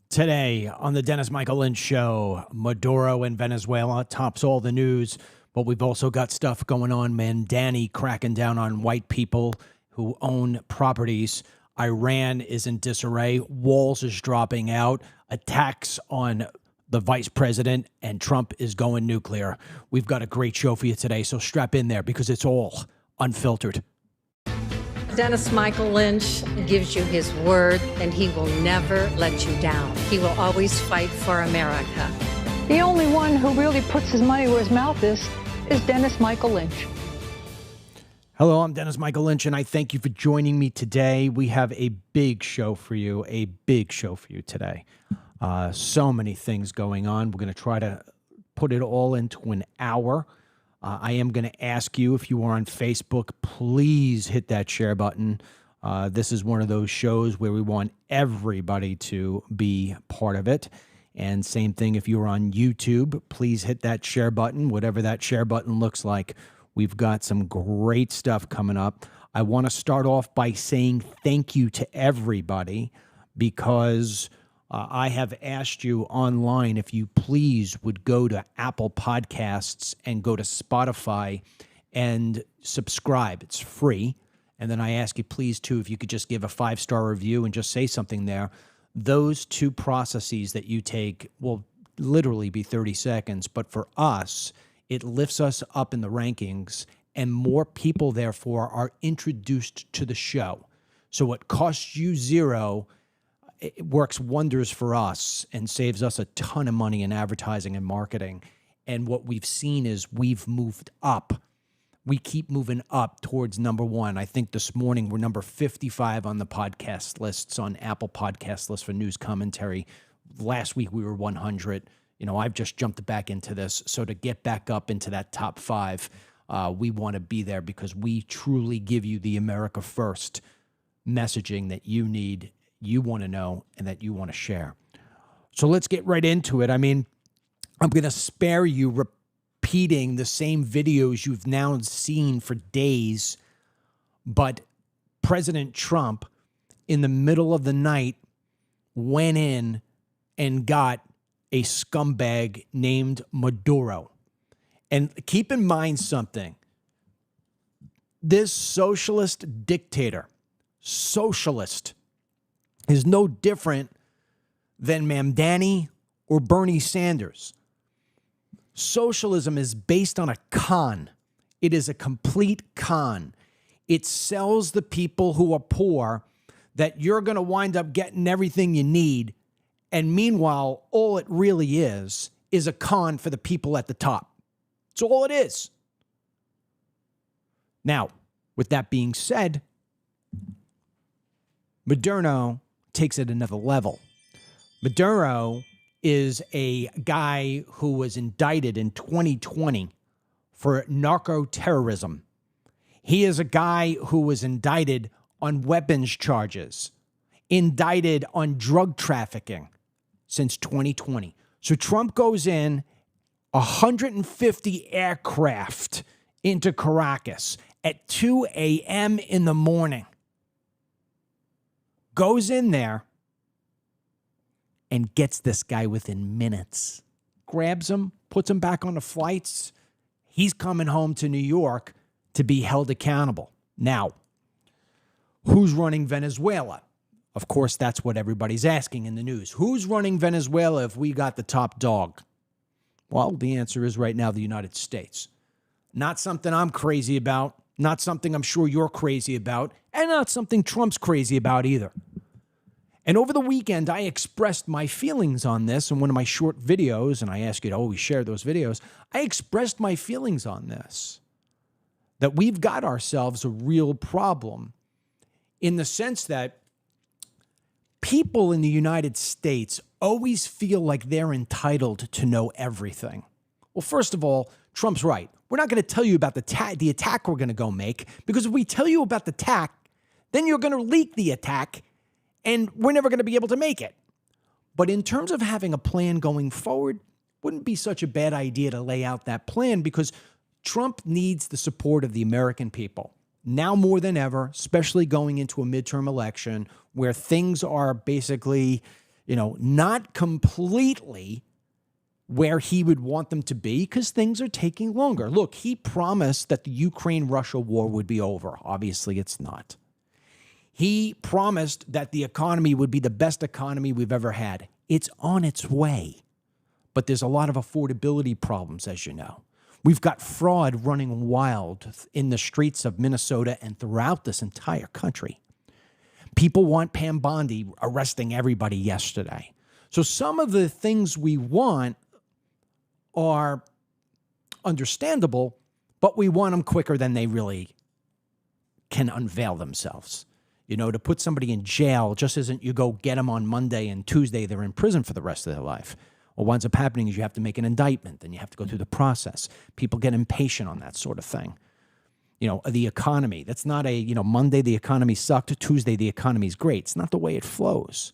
Today on the Dennis Michael Lynch Show, Maduro in Venezuela tops all the news, but we've also got stuff going on. Mamdani cracking down on white people who own properties. Iran is in disarray. Walz is dropping out. Attacks on the vice president, and Trump is going nuclear. We've got a great show for you today, so strap in there because it's all unfiltered. Dennis Michael Lynch gives you his word, and he will never let you down. He will always fight for America. The only one who really puts his money where his mouth is Dennis Michael Lynch. Hello, I'm Dennis Michael Lynch, and I thank you for joining me today. We have a big show for you, today. So many things going on. We're going to try to put it all into an hour. I am going to ask you, if you are on Facebook, please hit that share button. This is one of those shows where we want everybody to be part of it. And same thing if you're on YouTube, please hit that share button, whatever that share button looks like. We've got some great stuff coming up. I want to start off by saying thank you to everybody because I have asked you online if you please would go to Apple Podcasts and go to Spotify and subscribe. It's free. And then I ask you please, too, if you could just give a 5-star review and just say something there. Those two processes that you take will literally be 30 seconds. But for us, it lifts us up in the rankings, and more people, therefore, are introduced to the show. So what costs you $0, it works wonders for us and saves us a ton of money in advertising and marketing. And what we've seen is we've moved up. We keep moving up towards number one. I think this morning we're number 55 on the podcast lists, on Apple Podcast lists for news commentary. Last week we were 100. You know, I've just jumped back into this. So to get back up into that top 5, we want to be there because we truly give you the America First messaging that you need, you want to know, and that you want to share. So let's get right into it. I mean, I'm going to spare you repeating the same videos you've now seen for days, but President Trump, in the middle of the night, went in and got a scumbag named Maduro. And keep in mind something. This socialist dictator, is no different than Mamdani or Bernie Sanders. Socialism is based on a con. It is a complete con. It sells the people who are poor that you're going to wind up getting everything you need. And meanwhile, all it really is a con for the people at the top. It's all it is. Now, with that being said, Maduro takes it another level. Maduro is a guy who was indicted in 2020 for narco-terrorism. He is a guy who was indicted on weapons charges, indicted on drug trafficking since 2020. So Trump goes in 150 aircraft into Caracas at 2 a.m. in the morning. Goes in there and gets this guy within minutes. Grabs him, puts him back on the flights. He's coming home to New York to be held accountable. Now, who's running Venezuela? Of course, that's what everybody's asking in the news. Who's running Venezuela if we got the top dog? Well, the answer is right now the United States. Not something I'm crazy about, not something I'm sure you're crazy about, and not something Trump's crazy about either. And over the weekend, I expressed my feelings on this in one of my short videos, and I ask you to always share those videos. I expressed my feelings on this, that we've got ourselves a real problem in the sense that people in the United States always feel like they're entitled to know everything. Well, first of all, Trump's right. We're not going to tell you about the attack we're going to go make, because if we tell you about the attack, then you're going to leak the attack, and we're never going to be able to make it. But in terms of having a plan going forward, wouldn't be such a bad idea to lay out that plan, because Trump needs the support of the American people. Now more than ever, especially going into a midterm election where things are basically, not completely where he would want them to be because things are taking longer. Look, he promised that the Ukraine-Russia war would be over. Obviously, it's not. He promised that the economy would be the best economy we've ever had. It's on its way. But there's a lot of affordability problems, as you know. We've got fraud running wild in the streets of Minnesota and throughout this entire country. People want Pam Bondi arresting everybody yesterday. So some of the things we want are understandable, but we want them quicker than they really can unveil themselves. To put somebody in jail just isn't you go get them on Monday and Tuesday they're in prison for the rest of their life. What winds up happening is you have to make an indictment, and you have to go through the process. People get impatient on that sort of thing. The economy. That's not Monday the economy sucked, Tuesday the economy's great. It's not the way it flows.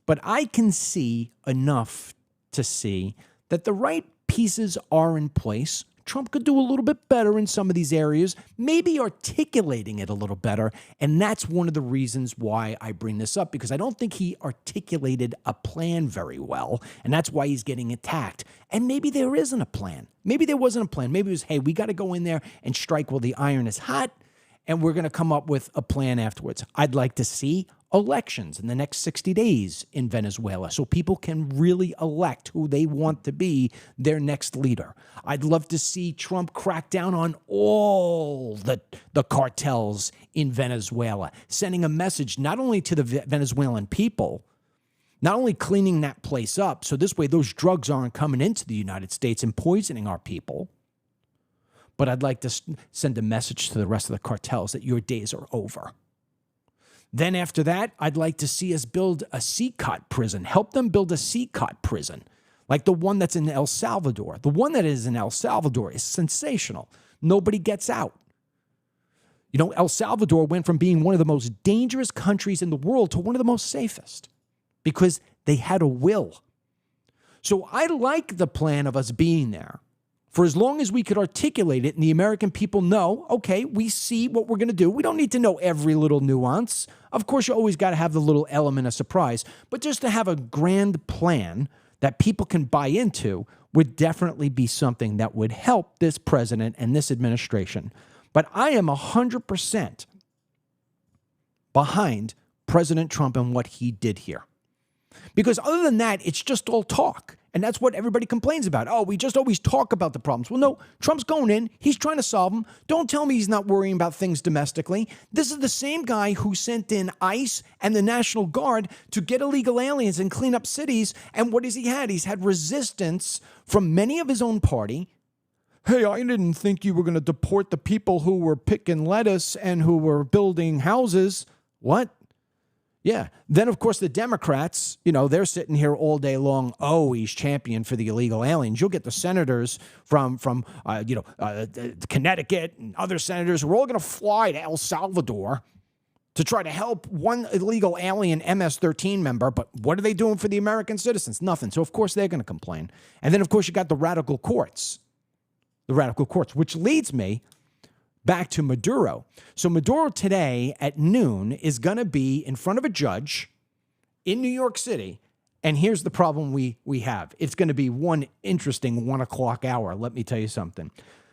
But I can see enough to see that the right pieces are in place. Trump could do a little bit better in some of these areas, maybe articulating it a little better. And that's one of the reasons why I bring this up, because I don't think he articulated a plan very well. And that's why he's getting attacked. And maybe there isn't a plan. Maybe there wasn't a plan. Maybe it was, hey, we got to go in there and strike while the iron is hot, and we're going to come up with a plan afterwards. I'd like to see elections in the next 60 days in Venezuela so people can really elect who they want to be their next leader. I'd love to see Trump crack down on all the cartels in Venezuela, sending a message not only to the Venezuelan people, not only cleaning that place up, so this way those drugs aren't coming into the United States and poisoning our people, but I'd like to send a message to the rest of the cartels that your days are over. Then after that, I'd like to see us build a CCOT prison, help them build a CCOT prison, like the one that's in El Salvador. The one that is in El Salvador is sensational. Nobody gets out. El Salvador went from being one of the most dangerous countries in the world to one of the most safest because they had a will. So I like the plan of us being there for as long as we could articulate it and the American people know, okay, we see what we're going to do. We don't need to know every little nuance. Of course, you always got to have the little element of surprise, but just to have a grand plan that people can buy into would definitely be something that would help this president and this administration. But I am 100% behind President Trump and what he did here. Because other than that, it's just all talk. And that's what everybody complains about. Oh, we just always talk about the problems. Well, no, Trump's going in. He's trying to solve them. Don't tell me he's not worrying about things domestically. This is the same guy who sent in ICE and the National Guard to get illegal aliens and clean up cities. And what has he had? He's had resistance from many of his own party. Hey, I didn't think you were going to deport the people who were picking lettuce and who were building houses. What? Yeah. Then, of course, the Democrats, they're sitting here all day long. Oh, he's champion for the illegal aliens. You'll get the senators from Connecticut and other senators who are all going to fly to El Salvador to try to help one illegal alien MS-13 member. But what are they doing for the American citizens? Nothing. So, of course, they're going to complain. And then, of course, you got the radical courts, which leads me back to Maduro. So Maduro today at noon is going to be in front of a judge in New York City. And here's the problem we have. It's going to be one interesting 1 o'clock hour. Let me tell you something.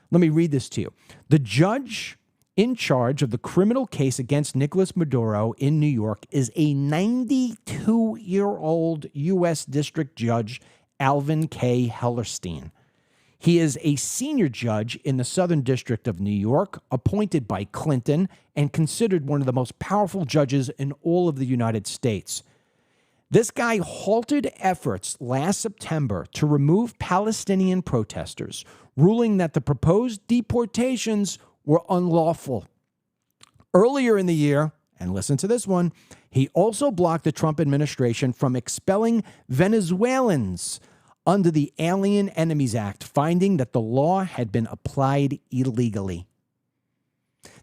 Let me read this to you. The judge in charge of the criminal case against Nicolas Maduro in New York is a 92-year-old U.S. District Judge, Alvin K. Hellerstein. He is a senior judge in the Southern District of New York, appointed by Clinton and considered one of the most powerful judges in all of the United States. This guy halted efforts last September to remove Palestinian protesters, ruling that the proposed deportations were unlawful. Earlier in the year, and listen to this one, he also blocked the Trump administration from expelling Venezuelans under the Alien Enemies Act, finding that the law had been applied illegally.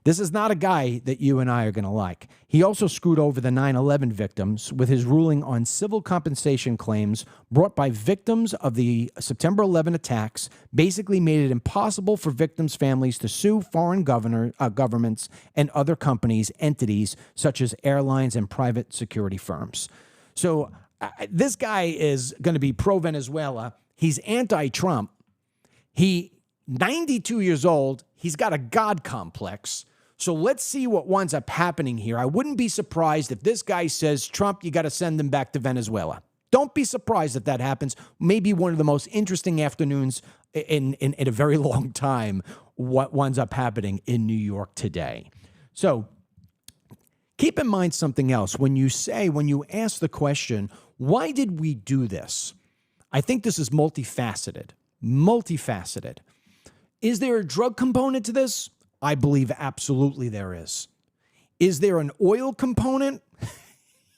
This is not a guy that you and I are going to like. He also screwed over the 9/11 victims with his ruling on civil compensation claims brought by victims of the September 11 attacks, basically made it impossible for victims' families to sue foreign governments and other companies, entities such as airlines and private security firms. So This guy is going to be pro-Venezuela. He's anti-Trump. 92 years old. He's got a God complex. So let's see what winds up happening here. I wouldn't be surprised if this guy says, Trump, you got to send him back to Venezuela. Don't be surprised if that happens. Maybe one of the most interesting afternoons in a very long time, what winds up happening in New York today. So keep in mind something else. When you ask the question, why did we do this? I think this is multifaceted. Is there a drug component to this? I believe absolutely there is. Is there an oil component?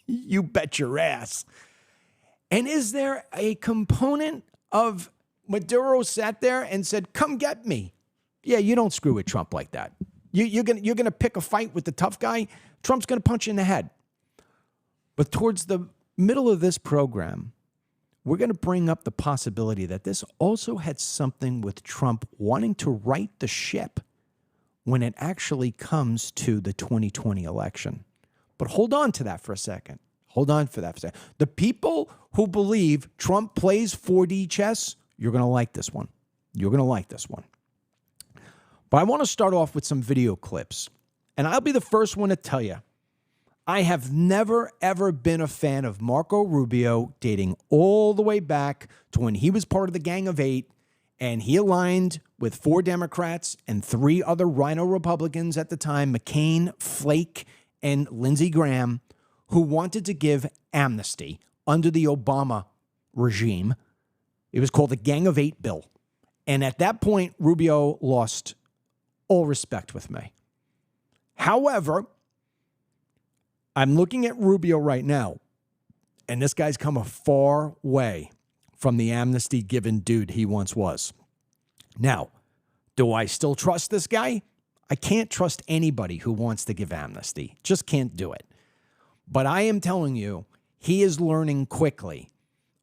You bet your ass. And is there a component of Maduro sat there and said, come get me? Yeah, you don't screw with Trump like that. You're gonna pick a fight with the tough guy. Trump's going to punch you in the head. But towards the middle of this program, we're going to bring up the possibility that this also had something with Trump wanting to right the ship when it actually comes to the 2020 election. But hold on to that for a second. The people who believe Trump plays 4D chess, you're going to like this one. But I want to start off with some video clips. And I'll be the first one to tell you, I have never, ever been a fan of Marco Rubio, dating all the way back to when he was part of the Gang of Eight, and he aligned with 4 Democrats and 3 other rhino Republicans at the time, McCain, Flake, and Lindsey Graham, who wanted to give amnesty under the Obama regime. It was called the Gang of Eight bill. And at that point, Rubio lost all respect with me. However, I'm looking at Rubio right now, and this guy's come a far way from the amnesty-given dude he once was. Now, do I still trust this guy? I can't trust anybody who wants to give amnesty. Just can't do it. But I am telling you, he is learning quickly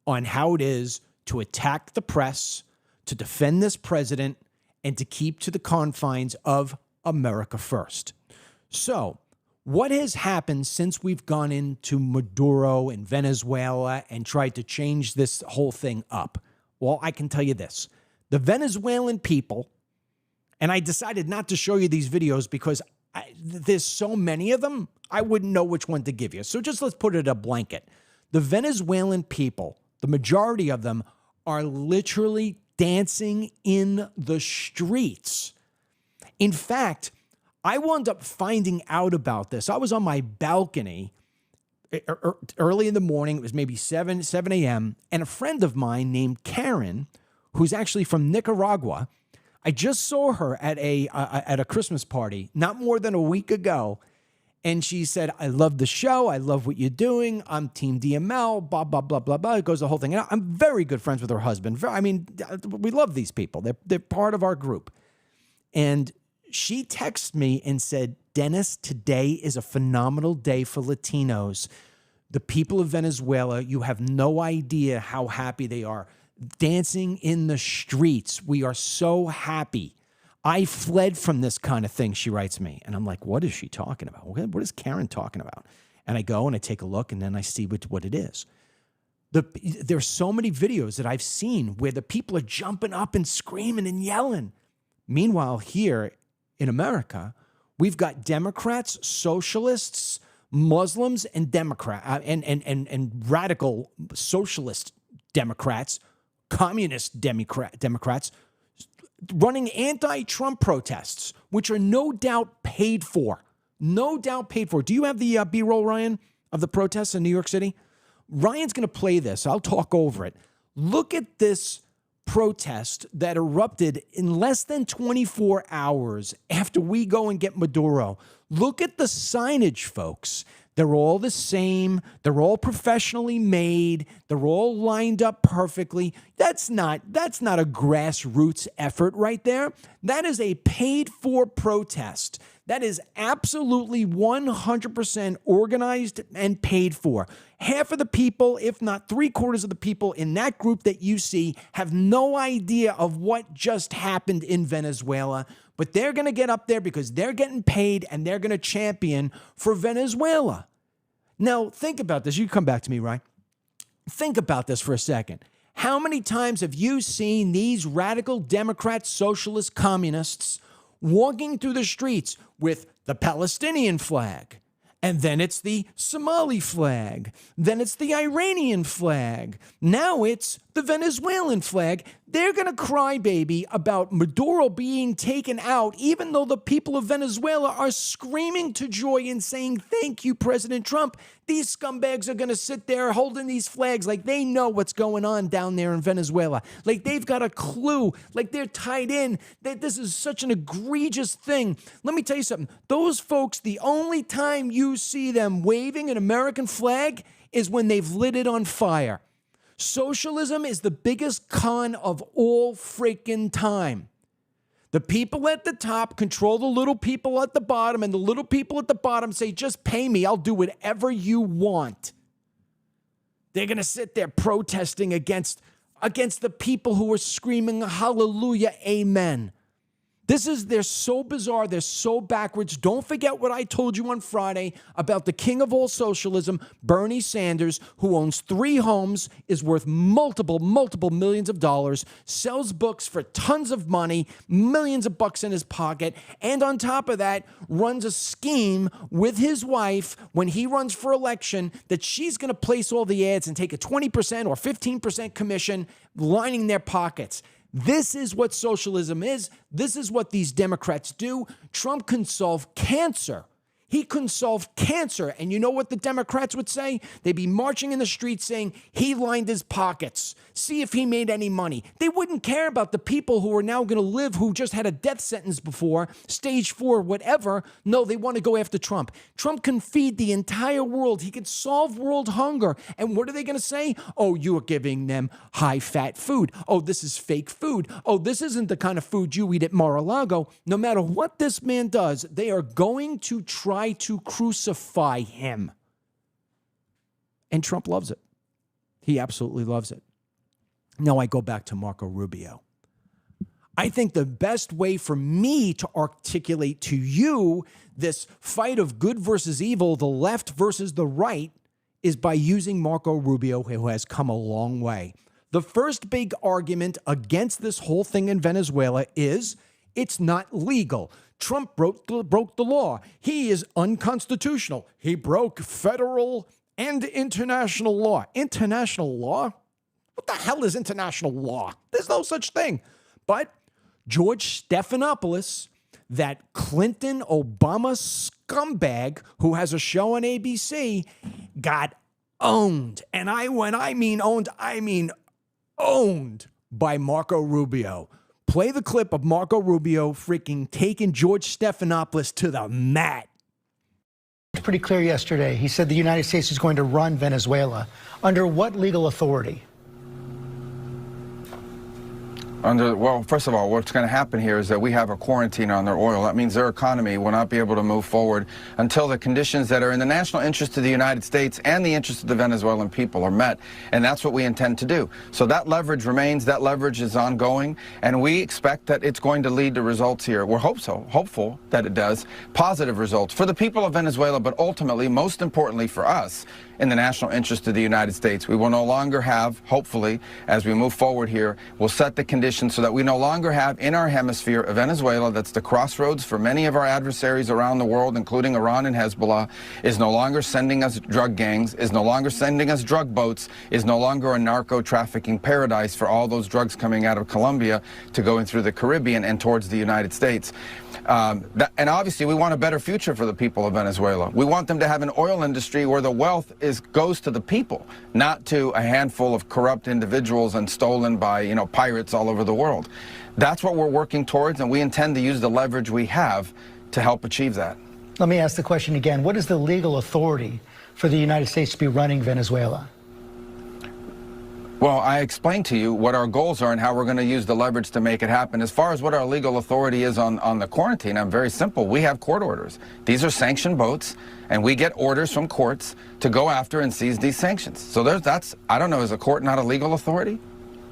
on how it is to attack the press, to defend this president, and to keep to the confines of America first. So, what has happened since we've gone into Maduro and Venezuela and tried to change this whole thing up? Well, I can tell you this. The Venezuelan people, and I decided not to show you these videos because there's so many of them, I wouldn't know which one to give you. So just let's put it a blanket. The Venezuelan people, the majority of them, are literally dancing in the streets. In fact, I wound up finding out about this. I was on my balcony early in the morning. It was maybe 7 a.m. And a friend of mine named Karen, who's actually from Nicaragua, I just saw her at a Christmas party not more than a week ago. And she said, I love the show. I love what you're doing. I'm Team DML, blah, blah, blah, blah, blah. It goes the whole thing. And I'm very good friends with her husband. I mean, we love these people. They're part of our group. And she texted me and said, Dennis, today is a phenomenal day for Latinos. The people of Venezuela, you have no idea how happy they are. Dancing in the streets. We are so happy. I fled from this kind of thing, she writes me. And I'm like, what is she talking about? What is Karen talking about? And I go and I take a look and then I see what it is. There's so many videos that I've seen where the people are jumping up and screaming and yelling. Meanwhile, here in America, we've got Democrats, socialists, Muslims, and and radical socialist Democrats, communist Democrats, running anti-Trump protests, which are no doubt paid for. No doubt paid for. Do you have the B-roll, Ryan, of the protests in New York City? Ryan's going to play this. I'll talk over it. Look at this protest that erupted in less than 24 hours after we go and get Maduro. Look at the signage, folks. They're all the same. They're all professionally made. They're all lined up perfectly. That's not a grassroots effort right there. That is a paid-for protest. That is absolutely 100% organized and paid for. Half of the people, if not 3/4 of the people in that group that you see have no idea of what just happened in Venezuela, but they're going to get up there because they're getting paid and they're going to champion for Venezuela. Now, think about this. You come back to me, right? Think about this for a second. How many times have you seen these radical Democrat, socialist, communists walking through the streets with the Palestinian flag? And then it's the Somali flag. Then it's the Iranian flag. Now it's the Venezuelan flag. They're going to cry baby about Maduro being taken out, even though the people of Venezuela are screaming to joy and saying, thank you, President Trump. These scumbags are going to sit there holding these flags like they know what's going on down there in Venezuela. Like they've got a clue, like they're tied in, that this is such an egregious thing. Let me tell you something. Those folks, the only time you see them waving an American flag is when they've lit it on fire. Socialism is the biggest con of all freaking time. The people at the top control the little people at the bottom, and the little people at the bottom say, just pay me, I'll do whatever you want. They're going to sit there protesting against the people who are screaming, hallelujah, amen. They're so bizarre, they're so backwards. Don't forget what I told you on Friday about the king of all socialism, Bernie Sanders, who owns 3 homes, is worth multiple millions of dollars, sells books for tons of money, millions of bucks in his pocket, and on top of that, runs a scheme with his wife when he runs for election that she's going to place all the ads and take a 20% or 15% commission lining their pockets. This is what socialism is. This is what these Democrats do. Trump can solve cancer. He couldn't solve cancer. And you know what the Democrats would say? They'd be marching in the streets saying he lined his pockets. See if he made any money. They wouldn't care about the people who are now going to live, who just had a death sentence before, stage 4, whatever. No, they want to go after Trump. Trump can feed the entire world. He can solve world hunger. And what are they going to say? Oh, you are giving them high-fat food. Oh, this is fake food. Oh, this isn't the kind of food you eat at Mar-a-Lago. No matter what this man does, they are going to try to crucify him. And Trump loves it. He absolutely loves it. Now I go back to Marco Rubio. I think the best way for me to articulate to you this fight of good versus evil, the left versus the right, is by using Marco Rubio, who has come a long way. The first big argument against this whole thing in Venezuela is it's not legal. Trump broke the law. He is unconstitutional. He broke federal and international law. International law? What the hell is international law? There's no such thing. But George Stephanopoulos, that Clinton-Obama scumbag who has a show on ABC, got owned. And when I mean owned, I mean owned by Marco Rubio. Play the clip of Marco Rubio freaking taking George Stephanopoulos to the mat. It's pretty clear yesterday. He said the United States is going to run Venezuela. Under what legal authority? Well, first of all, what's going to happen here is that we have a quarantine on their oil. That means their economy will not be able to move forward until the conditions that are in the national interest of the United States and the interest of the Venezuelan people are met. And that's what we intend to do. So that leverage remains. That leverage is ongoing. And we expect that it's going to lead to results here. We're hopeful that it does. Positive results for the people of Venezuela, but ultimately, most importantly for us, in the national interest of the United States. We will no longer have, hopefully, as we move forward here, we'll set the conditions so that we no longer have in our hemisphere a Venezuela that's the crossroads for many of our adversaries around the world, including Iran and Hezbollah, is no longer sending us drug gangs, is no longer sending us drug boats, is no longer a narco-trafficking paradise for all those drugs coming out of Colombia to going through the Caribbean and towards the United States. And obviously, we want a better future for the people of Venezuela. We want them to have an oil industry where the wealth goes to the people, not to a handful of corrupt individuals and stolen by, pirates all over the world. That's what we're working towards, and we intend to use the leverage we have to help achieve that. Let me ask the question again. What is the legal authority for the United States to be running Venezuela? Well, I explained to you what our goals are and how we're going to use the leverage to make it happen. As far as what our legal authority is on the quarantine, I'm very simple. We have court orders. These are sanctioned boats, and we get orders from courts to go after and seize these sanctions. So I don't know, is a court not a legal authority?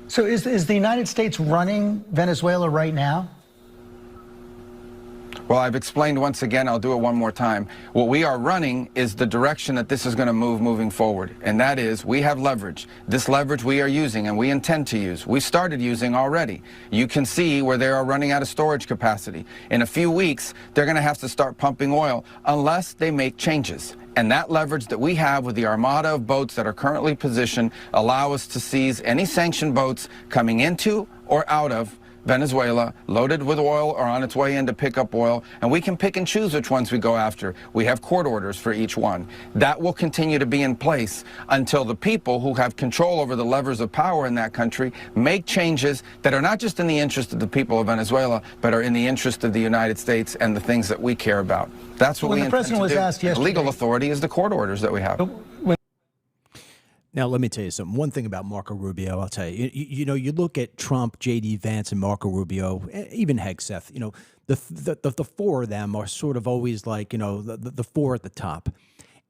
So is the United States running Venezuela right now? Well, I've explained once again, I'll do it one more time. What we are running is the direction that this is going to move moving forward. And that is, we have leverage. This leverage we are using and we intend to use. We started using already. You can see where they are running out of storage capacity. In a few weeks, they're going to have to start pumping oil unless they make changes. And that leverage that we have with the armada of boats that are currently positioned allow us to seize any sanctioned boats coming into or out of Venezuela, loaded with oil or on its way in to pick up oil, and we can pick and choose which ones we go after. We have court orders for each one. That will continue to be in place until the people who have control over the levers of power in that country make changes that are not just in the interest of the people of Venezuela, but are in the interest of the United States and the things that we care about. That's what we intend to do. When the president was asked yesterday, the legal authority is the court orders that we have. Now, let me tell you something. One thing about Marco Rubio, I'll tell you. You know, you look at Trump, J.D. Vance, and Marco Rubio, even Hegseth. You know, the four of them are sort of always like, you know, the four at the top.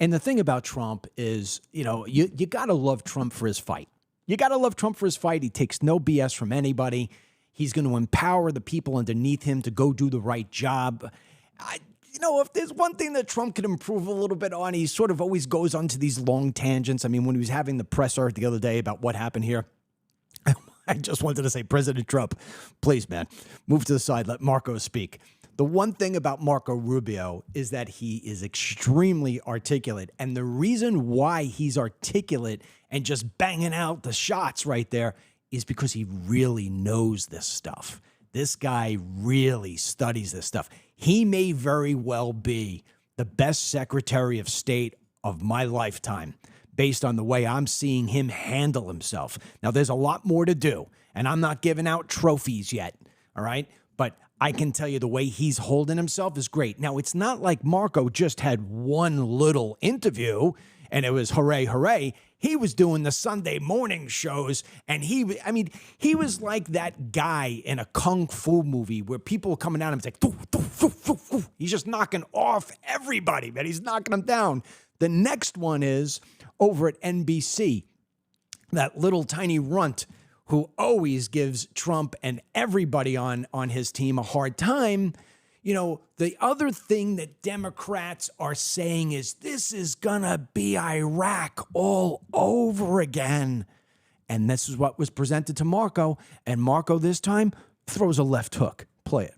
And the thing about Trump is, you know, you got to love Trump for his fight. You got to love Trump for his fight. He takes no BS from anybody. He's going to empower the people underneath him to go do the right job. You know, if there's one thing that Trump could improve a little bit on, he sort of always goes onto these long tangents. I mean, when he was having the presser the other day about what happened here, I just wanted to say, President Trump, please, man, move to the side, let Marco speak. The one thing about Marco Rubio is that he is extremely articulate. And the reason why he's articulate and just banging out the shots right there is because he really knows this stuff. This guy really studies this stuff. He may very well be the best Secretary of State of my lifetime based on the way I'm seeing him handle himself. Now, there's a lot more to do, and I'm not giving out trophies yet, all right? But I can tell you the way he's holding himself is great. Now, it's not like Marco just had one little interview and it was hooray, hooray. He was doing the Sunday morning shows, and he was like that guy in a kung fu movie where people are coming down and it's like, doo, doo, doo, doo, doo. He's just knocking off everybody, man. He's knocking them down. The next one is over at NBC, that little tiny runt who always gives Trump and everybody on his team a hard time. You know, the other thing that Democrats are saying is this is gonna be Iraq all over again. And this is what was presented to Marco. And Marco this time throws a left hook. Play it.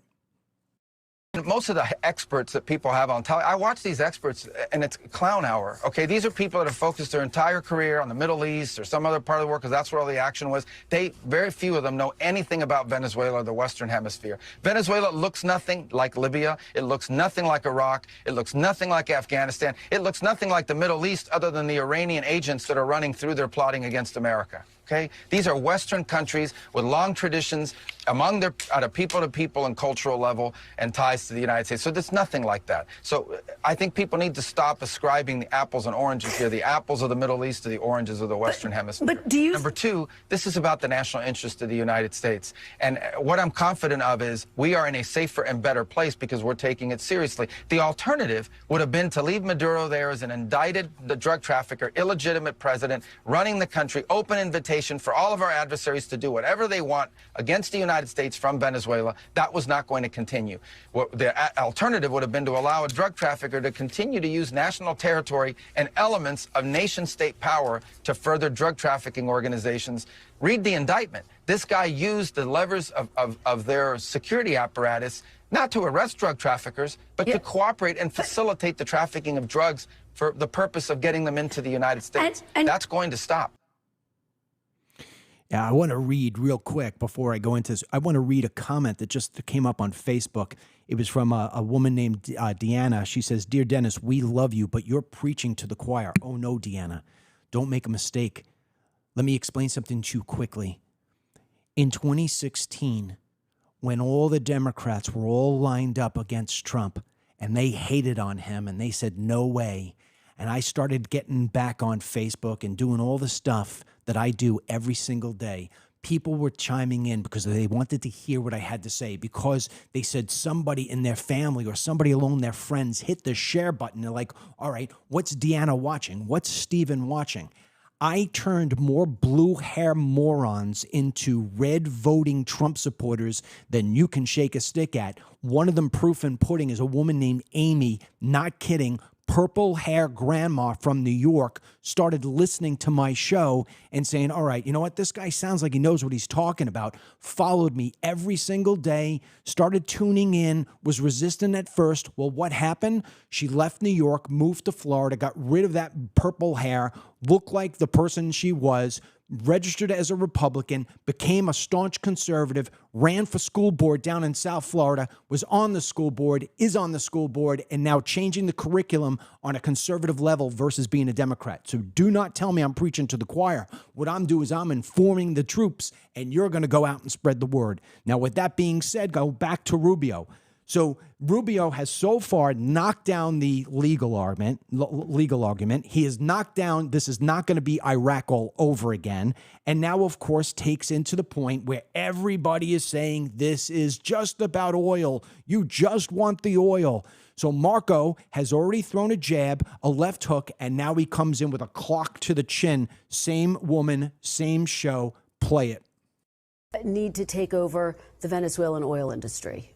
Most of the experts that people have on television, I watch these experts and it's clown hour, okay? These are people that have focused their entire career on the Middle East or some other part of the world because that's where all the action was. Very few of them know anything about Venezuela or the Western Hemisphere. Venezuela looks nothing like Libya. It looks nothing like Iraq. It looks nothing like Afghanistan. It looks nothing like the Middle East other than the Iranian agents that are running through there plotting against America. Okay? These are Western countries with long traditions among their, at a people-to-people and cultural level and ties to the United States. So there's nothing like that. So I think people need to stop ascribing the apples and oranges here, the apples of the Middle East to the oranges of the Western Hemisphere. But do you... Number two, this is about the national interest of the United States. And what I'm confident of is we are in a safer and better place because we're taking it seriously. The alternative would have been to leave Maduro there as an indicted drug trafficker, illegitimate president, running the country, open invitation for all of our adversaries to do whatever they want against the United States from Venezuela. That was not going to continue. The alternative would have been to allow a drug trafficker to continue to use national territory and elements of nation-state power to further drug trafficking organizations. Read the indictment. This guy used the levers of their security apparatus not to arrest drug traffickers, but to cooperate and facilitate the trafficking of drugs for the purpose of getting them into the United States. And that's going to stop. Yeah, I want to read real quick before I go into this. I want to read a comment that just came up on Facebook. It was from a woman named Deanna. She says, "Dear Dennis, we love you, but you're preaching to the choir." Oh, no, Deanna. Don't make a mistake. Let me explain something to you quickly. In 2016, when all the Democrats were all lined up against Trump and they hated on him and they said, no way, and I started getting back on Facebook and doing all the stuff that I do every single day, people were chiming in because they wanted to hear what I had to say, because they said somebody in their family or somebody alone, their friends, hit the share button. They're like, all right, what's Deanna watching? What's Steven watching? I turned more blue hair morons into red voting Trump supporters than you can shake a stick at. One of them, proof and pudding, is a woman named Amy, not kidding, purple hair grandma from New York, started listening to my show and saying, all right, you know what? This guy sounds like he knows what he's talking about. Followed me every single day, started tuning in, was resistant at first. Well, what happened? She left New York, moved to Florida, got rid of that purple hair, looked like the person she was, registered as a Republican, became a staunch conservative, ran for school board down in South Florida, was on the school board, is on the school board, and now changing the curriculum on a conservative level versus being a Democrat. So do not tell me I'm preaching to the choir. What I'm doing is I'm informing the troops, and you're going to go out and spread the word. Now, with that being said, go back to Rubio. So Rubio has so far knocked down the legal argument. He has knocked down, this is not going to be Iraq all over again. And now, of course, takes into the point where everybody is saying this is just about oil. You just want the oil. So Marco has already thrown a jab, a left hook, and now he comes in with a clock to the chin. Same woman, same show. Play it. Need to take over the Venezuelan oil industry?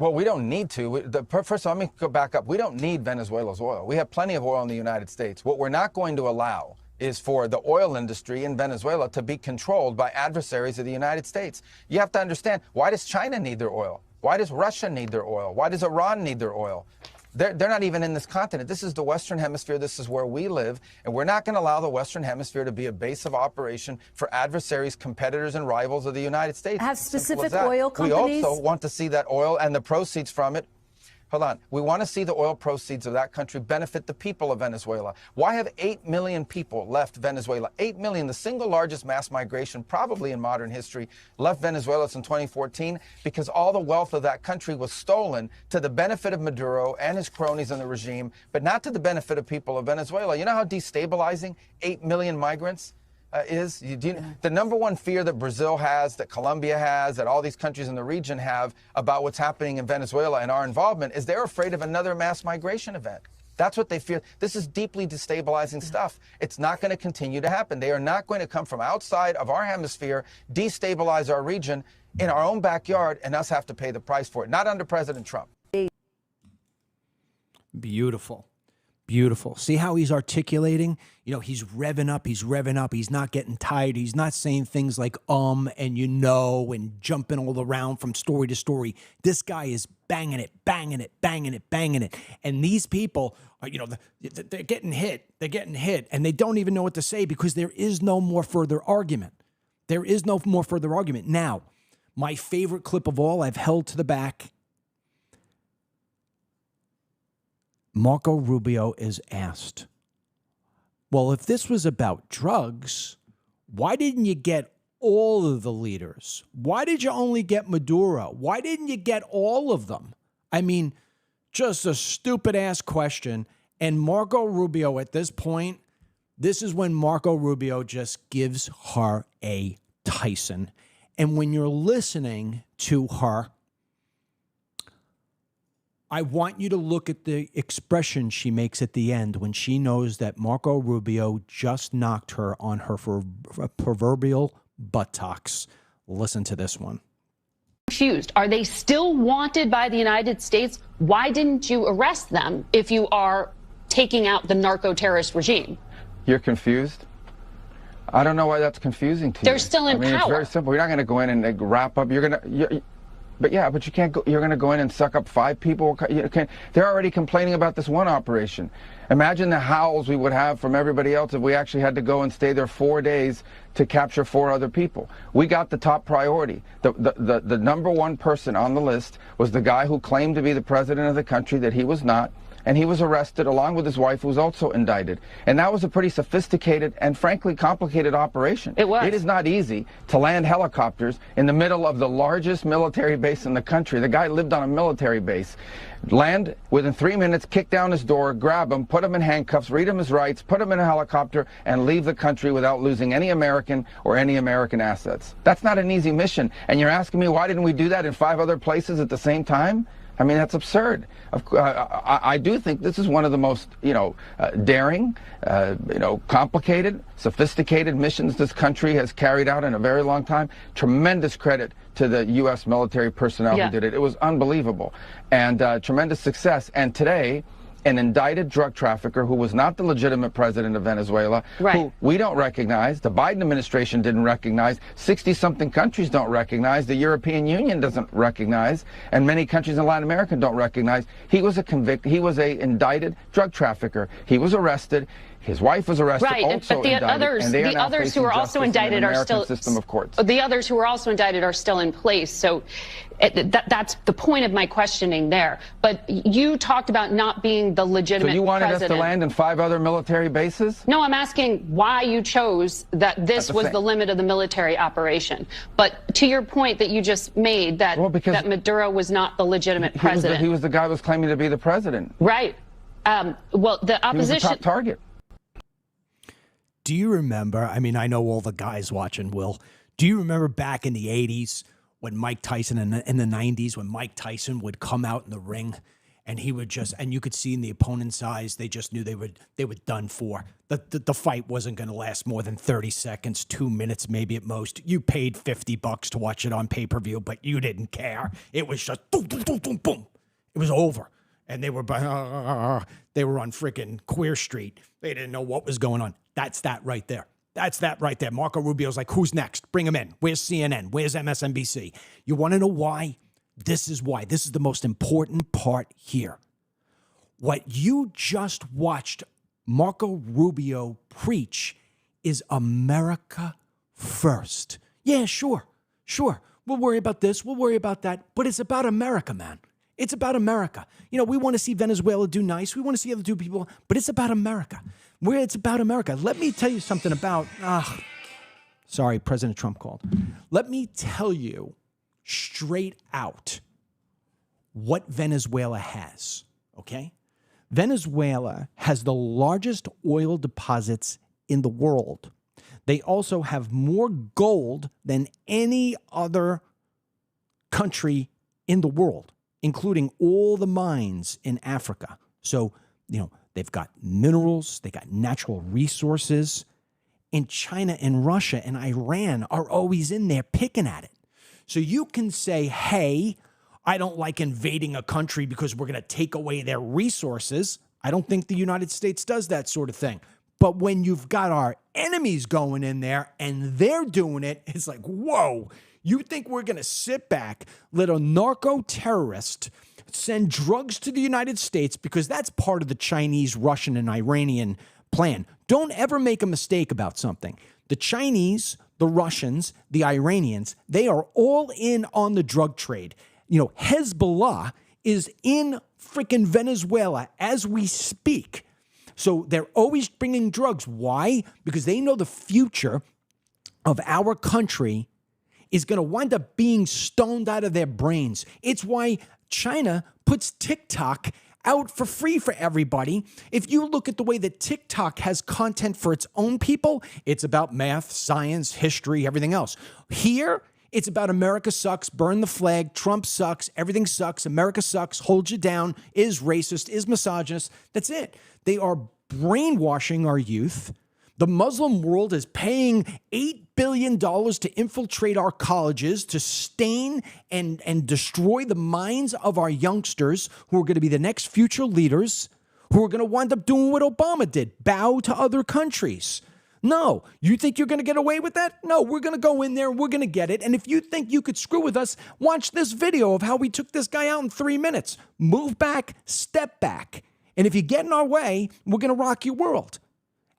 Well, we don't need to. First of all, let me go back up. We don't need Venezuela's oil. We have plenty of oil in the United States. What we're not going to allow is for the oil industry in Venezuela to be controlled by adversaries of the United States. You have to understand, why does China need their oil? Why does Russia need their oil? Why does Iran need their oil? They're not even in this continent. This is the Western Hemisphere. This is where we live. And we're not going to allow the Western Hemisphere to be a base of operation for adversaries, competitors, and rivals of the United States. Have specific oil companies? We also want to see that oil and the proceeds from it. Hold on. We want to see the oil proceeds of that country benefit the people of Venezuela. Why have 8 million people left Venezuela? 8 million, the single largest mass migration probably in modern history, left Venezuela since 2014 because all the wealth of that country was stolen to the benefit of Maduro and his cronies in the regime, but not to the benefit of people of Venezuela. You know how destabilizing 8 million migrants is? The number one fear that Brazil has, that Colombia has, that all these countries in the region have about what's happening in Venezuela and our involvement is they're afraid of another mass migration event. That's what they fear. This is deeply destabilizing stuff. It's not going to continue to happen. They are not going to come from outside of our hemisphere, destabilize our region in our own backyard, and us have to pay the price for it. Not under President Trump. Beautiful. Beautiful. See how he's articulating? You know, he's revving up. He's not getting tired. He's not saying things like and you know, and jumping all around from story to story. This guy is banging it. And these people are, you know, they're getting hit. And they don't even know what to say because there is no more further argument. Now, my favorite clip of all, I've held to the back. Marco Rubio is asked, well, if this was about drugs, why didn't you get all of the leaders? Why did you only get Maduro? Why didn't you get all of them? I mean, just a stupid-ass question. And Marco Rubio, at this point, this is when Marco Rubio just gives her a Tyson. And when you're listening to her, I want you to look at the expression she makes at the end when she knows that Marco Rubio just knocked her on her proverbial buttocks. Listen to this one. Confused. Are they still wanted by the United States? Why didn't you arrest them if you are taking out the narco-terrorist regime? You're confused? I don't know why that's confusing to you. They're still in power. It's very simple. You're not going to go in and wrap up. But you can't go. You're going to go in and suck up 5 people. They're already complaining about this one operation. Imagine the howls we would have from everybody else if we actually had to go and stay there 4 days to capture 4 other people. We got the top priority. The number one person on the list was the guy who claimed to be the president of the country that he was not. And he was arrested along with his wife, who was also indicted. And that was a pretty sophisticated and frankly complicated operation. It was. It is not easy to land helicopters in the middle of the largest military base in the country. The guy lived on a military base. Land within 3 minutes, kick down his door, grab him, put him in handcuffs, read him his rights, put him in a helicopter, and leave the country without losing any American or any American assets. That's not an easy mission. And you're asking me, why didn't we do that in 5 other places at the same time? I mean, that's absurd. I do think this is one of the most, daring, complicated, sophisticated missions this country has carried out in a very long time. Tremendous credit to the U.S. military personnel who did it. It was unbelievable, and tremendous success. And today, an indicted drug trafficker who was not the legitimate president of Venezuela, who we don't recognize, the Biden administration didn't recognize, 60-something countries don't recognize, the European Union doesn't recognize, and many countries in Latin America don't recognize. He was a indicted drug trafficker. He was arrested. His wife was arrested, also but the indicted, others who are also indicted are still system of courts. The others who are also indicted are still in place. So that's the point of my questioning there. But you talked about not being the legitimate president. So you wanted us to land in 5 other military bases? No, I'm asking why you chose that this was the limit of the military operation. But to your point that you just made, that that Maduro was not the legitimate president. He was the guy who was claiming to be the president. Right. Well, the opposition. He was the top target. Do you remember, I mean, I know all the guys watching will, do you remember back in the 80s when Mike Tyson, in the 90s, when Mike Tyson would come out in the ring and he would just, and you could see in the opponent's eyes, they just knew they were done for. The fight wasn't going to last more than 30 seconds, 2 minutes maybe at most. You paid $50 to watch it on pay-per-view, but you didn't care. It was just boom, boom, boom, boom, boom. It was over. And they were on freaking Queer Street. They didn't know what was going on. That's that right there. That's that right there. Marco Rubio's like, who's next? Bring him in. Where's CNN? Where's MSNBC? You want to know why? This is why. This is the most important part here. What you just watched Marco Rubio preach is America first. Yeah, sure. We'll worry about this. We'll worry about that. But it's about America, man. It's about America. You know, we want to see Venezuela do nice. We want to see other people, but it's about America. It's about America. Let me tell you something about, sorry, President Trump called. Let me tell you straight out what Venezuela has, okay? Venezuela has the largest oil deposits in the world. They also have more gold than any other country in the world, including all the mines in Africa. So, they've got minerals, they got natural resources. And China and Russia and Iran are always in there picking at it. So you can say, hey, I don't like invading a country because we're going to take away their resources. I don't think the United States does that sort of thing. But when you've got our enemies going in there and they're doing it, it's like, whoa, you think we're going to sit back, let a narco-terrorist send drugs to the United States, because that's part of the Chinese, Russian, and Iranian plan. Don't ever make a mistake about something. The Chinese, the Russians, the Iranians, they are all in on the drug trade. Hezbollah is in freaking Venezuela as we speak. So they're always bringing drugs. Why? Because they know the future of our country is going to wind up being stoned out of their brains. It's why China puts TikTok out for free for everybody. If you look at the way that TikTok has content for its own people, it's about math, science, history, everything else. Here, it's about America sucks, burn the flag, Trump sucks, everything sucks, America sucks, hold you down, is racist, is misogynist. That's it. They are brainwashing our youth. The Muslim world is paying $8 billion to infiltrate our colleges, to stain and destroy the minds of our youngsters who are going to be the next future leaders, who are going to wind up doing what Obama did, bow to other countries. No, you think you're going to get away with that? No, we're going to go in there, we're going to get it. And if you think you could screw with us, watch this video of how we took this guy out in 3 minutes. Move back, step back. And if you get in our way, we're going to rock your world.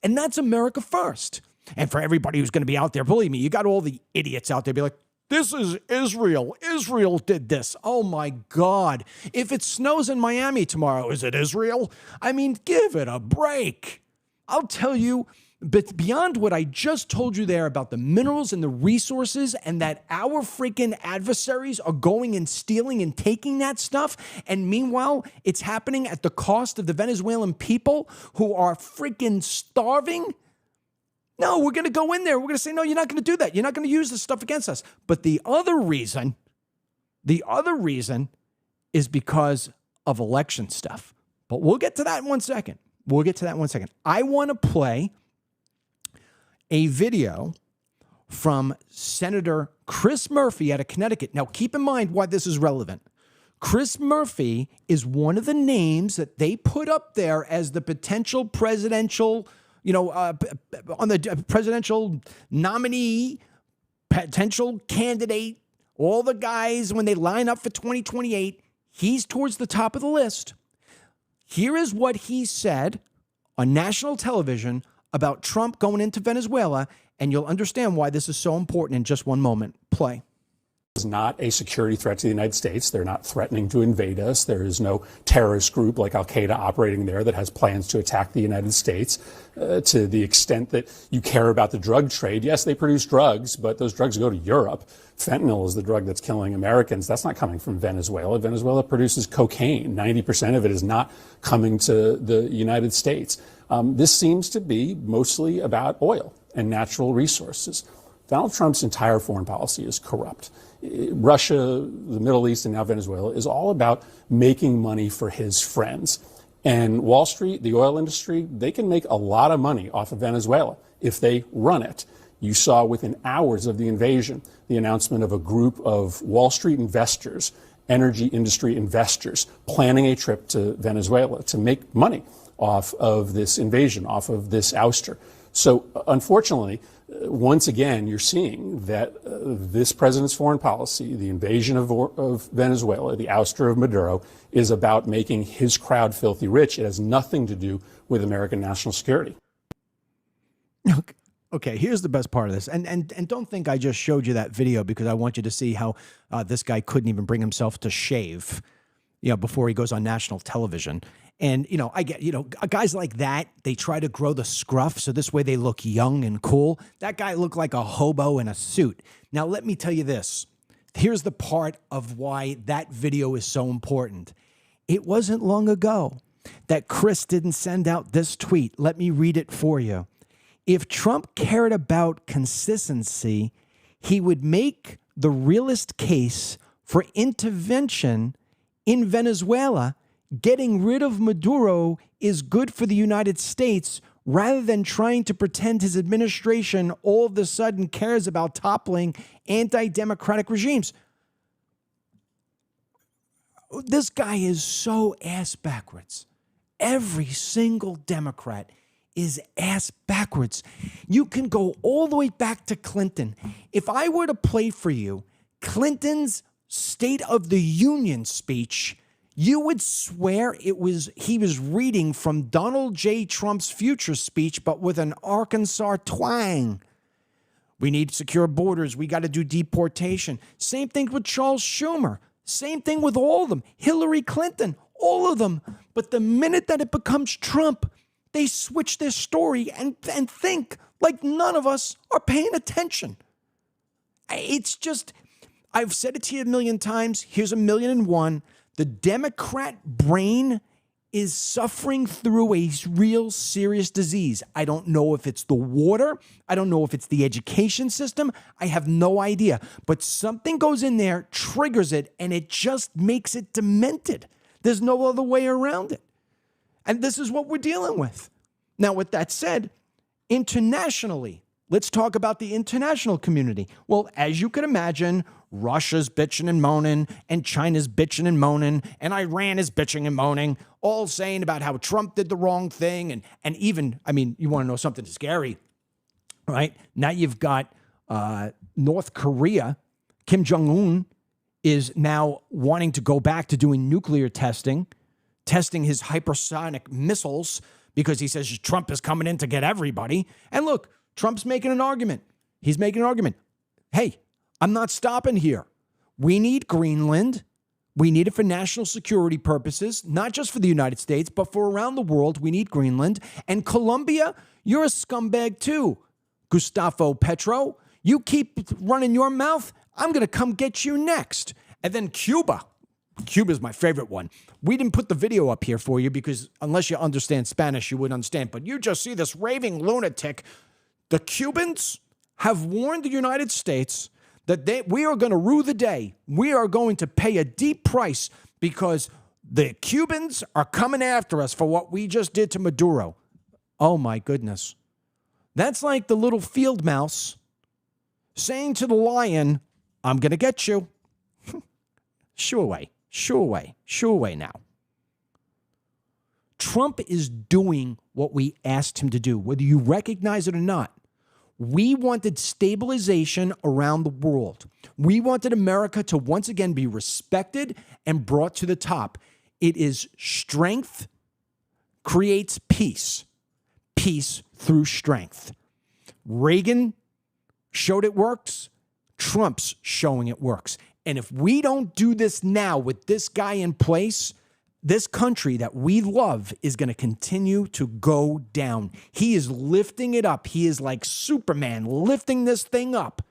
And that's America first. And for everybody who's going to be out there, believe me, you got all the idiots out there be like, this is Israel. Israel did this. Oh, my God. If it snows in Miami tomorrow, is it Israel? I mean, give it a break. I'll tell you, but beyond what I just told you there about the minerals and the resources, and that our freaking adversaries are going and stealing and taking that stuff, and meanwhile, it's happening at the cost of the Venezuelan people who are freaking starving. No, we're going to go in there. We're going to say, no, you're not going to do that. You're not going to use this stuff against us. But the other reason is because of election stuff. But we'll get to that in 1 second. I want to play a video from Senator Chris Murphy out of Connecticut. Now, keep in mind why this is relevant. Chris Murphy is one of the names that they put up there as the potential presidential, on the presidential nominee, potential candidate. All the guys, when they line up for 2028, he's towards the top of the list. Here is what he said on national television about Trump going into Venezuela, and you'll understand why this is so important in just one moment. Play. Is not a security threat to the United States. They're not threatening to invade us. There is no terrorist group like Al-Qaeda operating there that has plans to attack the United States. To the extent that you care about the drug trade, yes, they produce drugs, but those drugs go to Europe. Fentanyl is the drug that's killing Americans. That's not coming from Venezuela. Venezuela produces cocaine. 90% of it is not coming to the United States. This seems to be mostly about oil and natural resources. Donald Trump's entire foreign policy is corrupt. Russia, the Middle East, and now Venezuela is all about making money for his friends. And Wall Street, the oil industry, they can make a lot of money off of Venezuela if they run it. You saw within hours of the invasion, the announcement of a group of Wall Street investors, energy industry investors, planning a trip to Venezuela to make money off of this invasion, off of this ouster. So unfortunately, once again, you're seeing that this president's foreign policy, the invasion of Venezuela, the ouster of Maduro, is about making his crowd filthy rich. It has nothing to do with American national security. Okay, here's the best part of this. And don't think I just showed you that video because I want you to see how this guy couldn't even bring himself to shave, before he goes on national television. And, I get, guys like that, they try to grow the scruff so this way they look young and cool. That guy looked like a hobo in a suit. Now, let me tell you this. Here's the part of why that video is so important. It wasn't long ago that Chris didn't send out this tweet. Let me read it for you. If Trump cared about consistency, he would make the realest case for intervention in Venezuela. Getting rid of Maduro is good for the United States rather than trying to pretend his administration all of a sudden cares about toppling anti-democratic regimes. This guy is so ass backwards. Every single Democrat is ass backwards. You can go all the way back to Clinton. If I were to play for you Clinton's State of the Union speech, you would swear he was reading from Donald J. Trump's future speech, but with an Arkansas twang. We need secure borders. We got to do deportation. Same thing with Charles Schumer. Same thing with all of them. Hillary Clinton, all of them. But the minute that it becomes Trump, they switch their story and think like none of us are paying attention. It's just, I've said it to you a million times. Here's 1,000,001. The Democrat brain is suffering through a real serious disease. I don't know if it's the water. I don't know if it's the education system. I have no idea. But something goes in there, triggers it, and it just makes it demented. There's no other way around it. And this is what we're dealing with. Now, with that said, internationally, let's talk about the international community. Well, as you can imagine, Russia's bitching and moaning, and China's bitching and moaning, and Iran is bitching and moaning, all saying about how Trump did the wrong thing. And even, you want to know something scary, right? Now you've got North Korea. Kim Jong-un is now wanting to go back to doing nuclear testing his hypersonic missiles because he says Trump is coming in to get everybody. And look, Trump's making an argument. He's making an argument. Hey, I'm not stopping here. We need Greenland. We need it for national security purposes, not just for the United States, but for around the world. We need Greenland. And Colombia, you're a scumbag too, Gustavo Petro. You keep running your mouth, I'm going to come get you next. And then Cuba. Cuba's my favorite one. We didn't put the video up here for you because unless you understand Spanish, you wouldn't understand. But you just see this raving lunatic. The Cubans have warned the United States that we are going to rue the day. We are going to pay a deep price because the Cubans are coming after us for what we just did to Maduro. Oh, my goodness. That's like the little field mouse saying to the lion, I'm going to get you. Shoo away, shoo away, shoo away now. Trump is doing what we asked him to do, whether you recognize it or not. We wanted stabilization around the world. We wanted America to once again be respected and brought to the top. It is strength creates peace. Peace through strength. Reagan showed it works. Trump's showing it works. And if we don't do this now with this guy in place, this country that we love is going to continue to go down. He is lifting it up. He is like Superman lifting this thing up.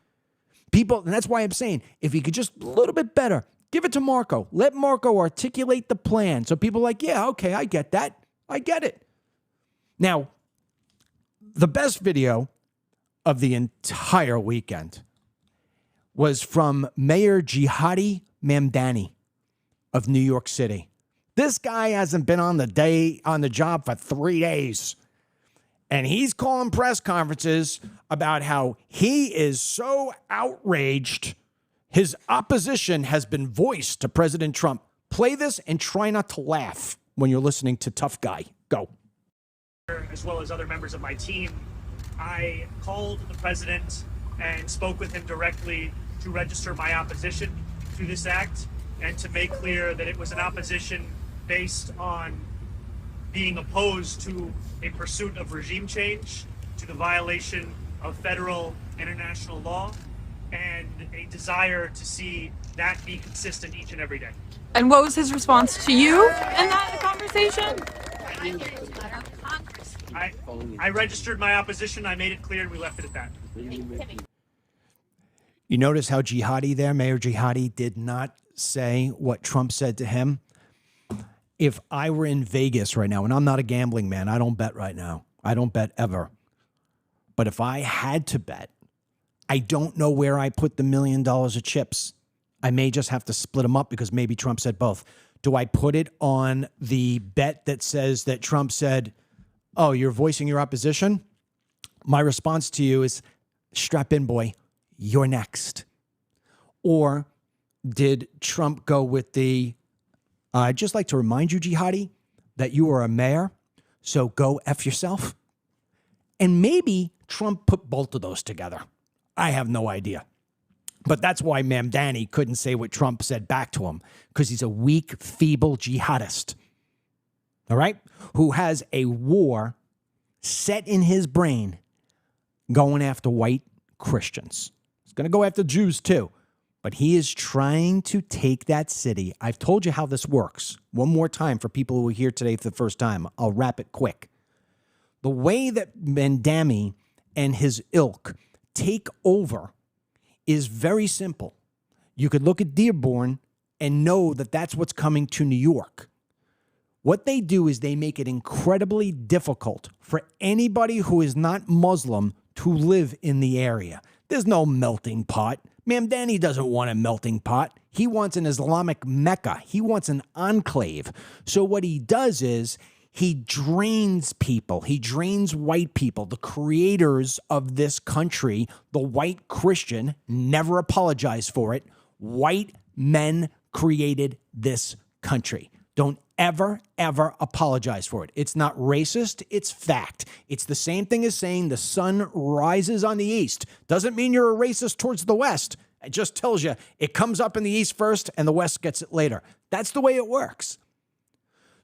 People, and that's why I'm saying, if he could just a little bit better, give it to Marco. Let Marco articulate the plan. So people are like, yeah, okay, I get that. I get it. Now, the best video of the entire weekend was from Mayor Jihadi Mamdani of New York City. This guy hasn't been on the job for 3 days. And he's calling press conferences about how he is so outraged. His opposition has been voiced to President Trump. Play this and try not to laugh when you're listening to Tough Guy. Go. As well as other members of my team, I called the president and spoke with him directly to register my opposition to this act and to make clear that it was an opposition based on being opposed to a pursuit of regime change, to the violation of federal international law, and a desire to see that be consistent each and every day. And what was his response to you in that conversation? I registered my opposition, I made it clear, and we left it at that. You notice how Jihadi there, Mayor Jihadi, did not say what Trump said to him? If I were in Vegas right now, and I'm not a gambling man, I don't bet right now. I don't bet ever. But if I had to bet, I don't know where I put the $1 million of chips. I may just have to split them up because maybe Trump said both. Do I put it on the bet that says that Trump said, oh, you're voicing your opposition? My response to you is, strap in, boy, you're next. Or did Trump go with the, I'd just like to remind you, Jihadi, that you are a mayor, so go F yourself? And maybe Trump put both of those together. I have no idea. But that's why Mamdani couldn't say what Trump said back to him, because he's a weak, feeble jihadist, all right, who has a war set in his brain going after white Christians. He's going to go after Jews too, but he is trying to take that city. I've told you how this works. One more time for people who are here today for the first time. I'll wrap it quick. The way that Mamdani and his ilk take over is very simple. You could look at Dearborn and know that that's what's coming to New York. What they do is they make it incredibly difficult for anybody who is not Muslim to live in the area. There's no melting pot. Mamdani doesn't want a melting pot. He wants an Islamic Mecca. He wants an enclave. So what he does is he drains people. He drains white people, the creators of this country. The white Christian never apologized for it. White men created this country. Don't ever, ever apologize for it. It's not racist. It's fact. It's the same thing as saying the sun rises on the east. Doesn't mean you're a racist towards the west. It just tells you it comes up in the east first and the west gets it later. That's the way it works.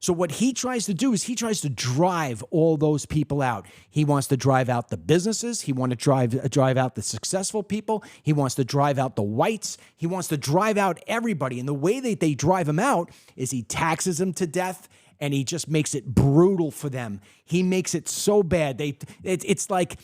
So what he tries to do is he tries to drive all those people out. He wants to drive out the businesses. He wants to drive out the successful people. He wants to drive out the whites. He wants to drive out everybody. And the way that they drive them out is he taxes them to death, and he just makes it brutal for them. He makes it so bad. It's like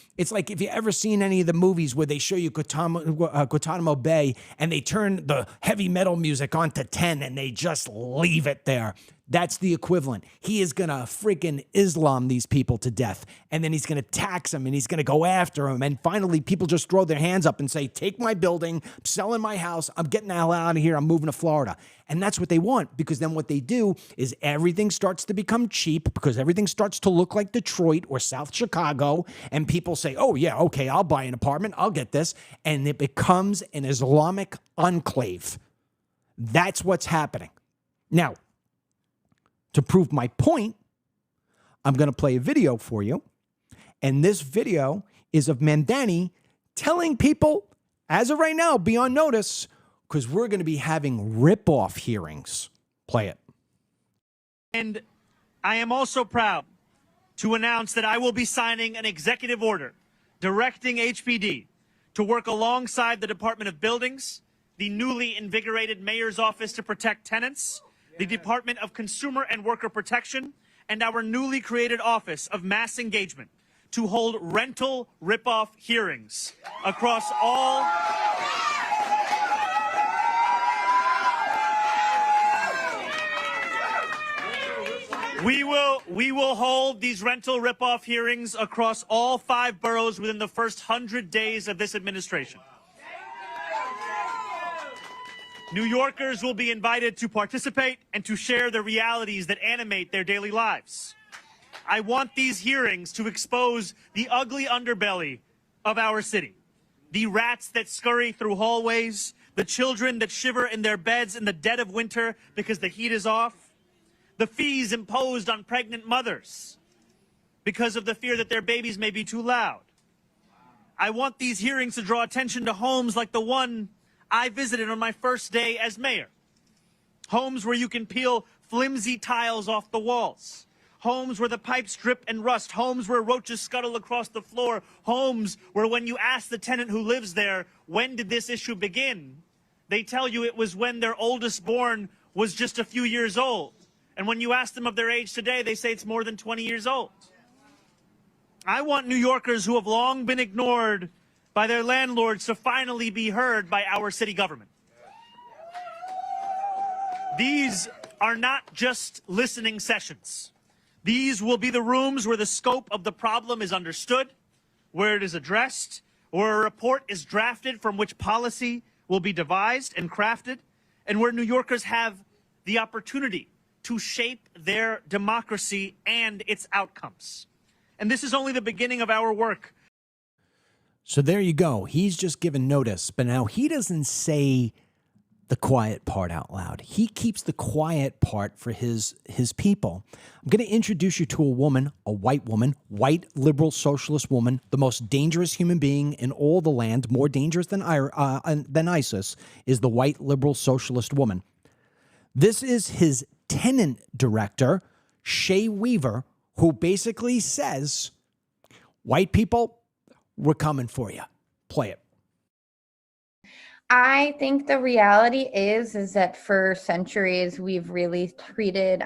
if you ever seen any of the movies where they show you Guantanamo Bay and they turn the heavy metal music on to 10 and they just leave it there. That's the equivalent. He is going to freaking Islam these people to death. And then he's going to tax them and he's going to go after them. And finally, people just throw their hands up and say, take my building, I'm selling my house, I'm getting the hell out of here, I'm moving to Florida. And that's what they want, because then what they do is everything starts to become cheap, because everything starts to look like Detroit or South Chicago. And people say, oh, yeah, okay, I'll buy an apartment, I'll get this. And it becomes an Islamic enclave. That's what's happening. Now, to prove my point, I'm going to play a video for you. And this video is of Mamdani telling people, as of right now, be on notice, because we're going to be having rip-off hearings. Play it. And I am also proud to announce that I will be signing an executive order directing HPD to work alongside the Department of Buildings, the newly invigorated Mayor's Office to Protect Tenants, the Department of Consumer and Worker Protection, and our newly created Office of Mass Engagement to hold rental rip-off hearings across all... We will hold these rental rip-off hearings across all 5 boroughs within the first 100 days of this administration. New Yorkers will be invited to participate and to share the realities that animate their daily lives. I want these hearings to expose the ugly underbelly of our city, the rats that scurry through hallways, the children that shiver in their beds in the dead of winter because the heat is off, the fees imposed on pregnant mothers because of the fear that their babies may be too loud. I want these hearings to draw attention to homes like the one I visited on my first day as mayor. Homes where you can peel flimsy tiles off the walls. Homes where the pipes drip and rust. Homes where roaches scuttle across the floor. Homes where when you ask the tenant who lives there, when did this issue begin? They tell you it was when their oldest born was just a few years old. And when you ask them of their age today, they say it's more than 20 years old. I want New Yorkers who have long been ignored by their landlords to finally be heard by our city government. These are not just listening sessions. These will be the rooms where the scope of the problem is understood, where it is addressed, where a report is drafted from which policy will be devised and crafted, and where New Yorkers have the opportunity to shape their democracy and its outcomes. And this is only the beginning of our work. So there you go. He's just given notice, but now he doesn't say the quiet part out loud. He keeps the quiet part for his people. I'm going to introduce you to a woman, white liberal socialist woman, the most dangerous human being in all the land, more dangerous than ISIS, is the white liberal socialist woman. This is his tenant director, Shay Weaver, who basically says, white people, we're coming for you. Play it. I think the reality is that for centuries, we've really treated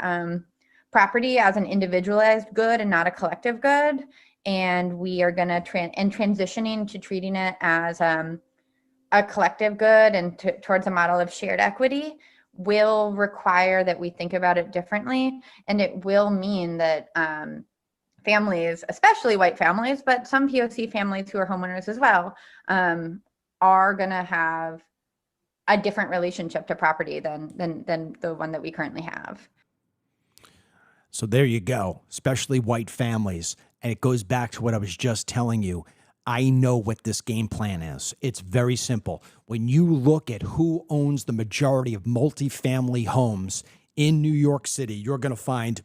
property as an individualized good and not a collective good. And we are going to transitioning to treating it as a collective good and towards a model of shared equity will require that we think about it differently. And it will mean that families, especially white families, but some POC families who are homeowners as well, are going to have a different relationship to property than the one that we currently have. So there you go, especially white families. And it goes back to what I was just telling you. I know what this game plan is. It's very simple. When you look at who owns the majority of multifamily homes in New York City, you're going to find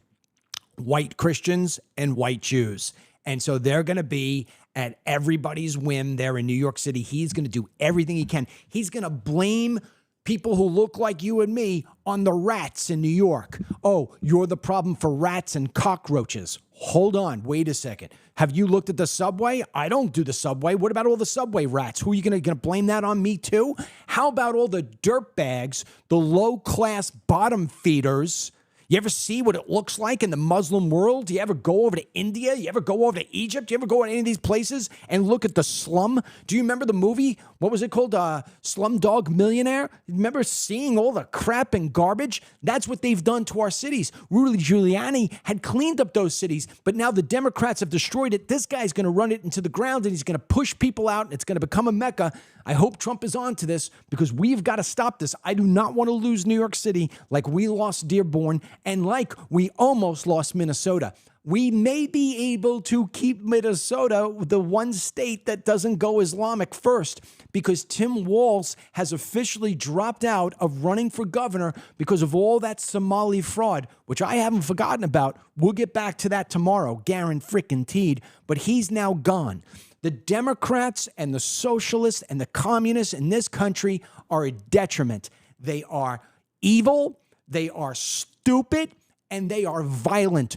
white Christians and white Jews. And so they're going to be at everybody's whim there in New York City. He's going to do everything he can. He's going to blame people who look like you and me on the rats in New York. Oh, you're the problem for rats and cockroaches. Hold on. Wait a second. Have you looked at the subway? I don't do the subway. What about all the subway rats? Who are you going to blame that on me too? How about all the dirt bags, the low-class bottom feeders, You ever see what it looks like in the Muslim world? Do you ever go over to India? You ever go over to Egypt? Do you ever go to any of these places and look at the slum? Do you remember the movie? What was it called? Slumdog Millionaire? Remember seeing all the crap and garbage? That's what they've done to our cities. Rudy Giuliani had cleaned up those cities, but now the Democrats have destroyed it. This guy's going to run it into the ground, and he's going to push people out, and it's going to become a mecca. I hope Trump is on to this, because we've got to stop this. I do not want to lose New York City like we lost Dearborn and like we almost lost Minnesota. We may be able to keep Minnesota the one state that doesn't go Islamic first, because Tim Walz has officially dropped out of running for governor because of all that Somali fraud, which I haven't forgotten about. We'll get back to that tomorrow, guaranteed, but he's now gone. The Democrats and the socialists and the communists in this country are a detriment. They are evil, they are stupid, and they are violent.